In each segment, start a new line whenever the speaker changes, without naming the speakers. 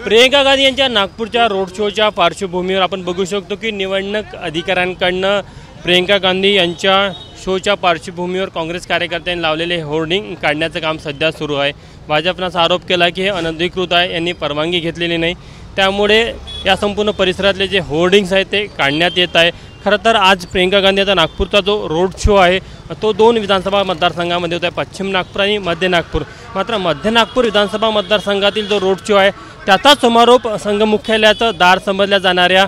प्रियंका गांधी यांच्या नागपूरच्या रोड शोच्या पार्श्वभूमीवर आपण बघू शकतो की निवडणूक अधिकाऱ्यांकडनं प्रियंका गांधी यांच्या शोच्या पार्श्वभूमीवर काँग्रेस कार्यकर्त्यांनी लावलेले होर्डिंग काढण्याचं काम सध्या सुरू आहे। भाजपनं असा आरोप केला की हे अनधिकृत आहे, यांनी परवानगी घेतलेली नाही, त्यामुळे या संपूर्ण परिसरातले जे होर्डिंग्स आहेत ते काढण्यात येत आहे। खरं तर आज प्रियंका गांधी यांचा नागपूरचा जो रोड शो आहे तो 2 विधानसभा मतदारसंघामध्ये होता आहे, पश्चिम नागपूर आणि मध्य नागपूर। मात्र मध्य नागपूर विधानसभा मतदारसंघातील जो रोड शो आहे त्याचा समारोप संघ मुख्यालयाचं दार समजल्या जाणाऱ्या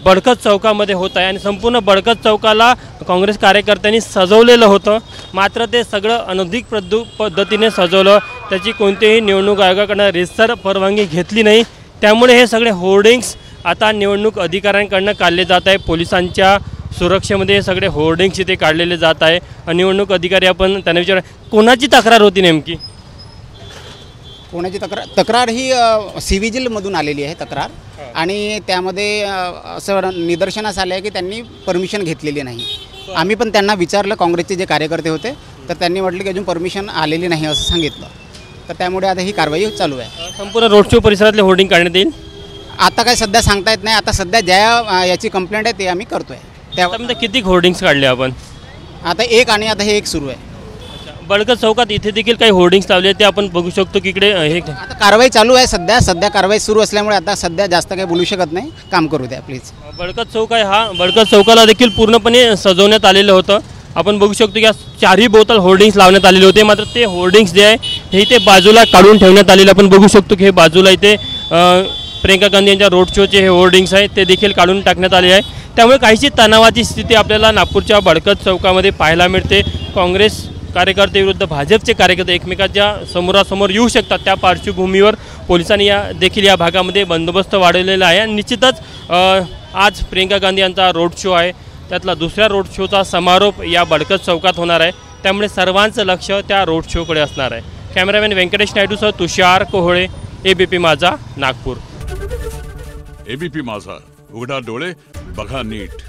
बडकत चौकामध्ये होत आहे आणि संपूर्ण बडकत चौकाला काँग्रेस कार्यकर्त्यांनी सजवलेलं होतं। मात्र ते सगळं अनधिकृत पद्धतीने सजवलं, त्याची कोणतीही निवडणूक आयोगाकडून रीतसर परवानगी घेतली नाही, त्यामुळे हे सगळे होर्डिंग्स आता निवडणूक अधिकाऱ्यांकडून काढले जात आहे। पोलिसांच्या सुरक्षेमध्ये हे सगळे होर्डिंग्स इथे काढलेले जात आहे। निवडणूक अधिकारी आपण त्यांना विचार, कोणाची तक्रार होती नेमकी?
कोणाची तक्रार ही सिव्हिजिलमधून आलेली आहे तक्रार, आणि त्यामध्ये असं निदर्शनास आलं आहे की त्यांनी परमिशन घेतलेली नाही। आम्ही पण त्यांना विचारलं, काँग्रेसचे जे कार्यकर्ते होते तर त्यांनी म्हटलं की अजून परमिशन आलेली नाही असं सांगितलं, तर त्यामुळे आता ही कारवाई चालू आहे।
संपूर्ण रोड शो परिसरातले होर्डिंग काढण्यात येईल?
आता काय सध्या सांगता येत नाही, आता सध्या ज्या याची कंप्लेंट आहे ते आम्ही करतोय।
त्यामध्ये किती होर्डिंग्स काढले आपण?
आता एक, आणि आता हे एक सुरू आहे।
बडकत चौकात इथे देखील काही होर्डिंग्स लावले ते आपण बघू शकतो की इकडे हे
आता कारवाई चालू आहे, सध्या कारवाई सुरू असल्यामुळे आता सध्या जास्त काही बोलू शकत नाही, काम करू द्या प्लीज।
बडकत चौक आहे हा, बडकत चौकाला देखील पूर्णपणे सजवण्यात आलेलं होतं। आपण बघू शकतो की 4ही बोतल होर्डिंग्स लावण्यात आलेले होते, मात्र ते होर्डिंग्स जे आहे हे इथे बाजूला काढून ठेवण्यात आलेले। आपण बघू शकतो की हे बाजूला इथे प्रियंका गांधी यांच्या रोड शोचे हे होर्डिंग्स आहेत ते देखील काढून टाकण्यात आले आहे, त्यामुळे काहीशी तणावाची स्थिती आपल्याला नागपूरच्या बडकत चौकामध्ये पाहायला मिळते। काँग्रेस कार्यकर्ते विरुद्ध भाजपचे कार्यकर्ते एकमेकांच्या समोरासमोर येऊ शकतात, त्या पार्श्वभूमीवर पोलिसांनी देखील या भागामध्ये बंदोबस्त वाढवलेला आहे। आणि निश्चितच आज प्रियंका गांधी यांचा रोड शो आहे, त्यातला दुसऱ्या रोड शोचा समारोप या बडकत चौकात होणार आहे, त्यामुळे सर्वांचं लक्ष त्या रोड शोकडे असणार आहे। कॅमेरामॅन व्यंकटेश नायडूसह तुषार कोहळे, एबीपी माझा, नागपूर।
एबीपी माझा, उघडा डोळे बघा नीट।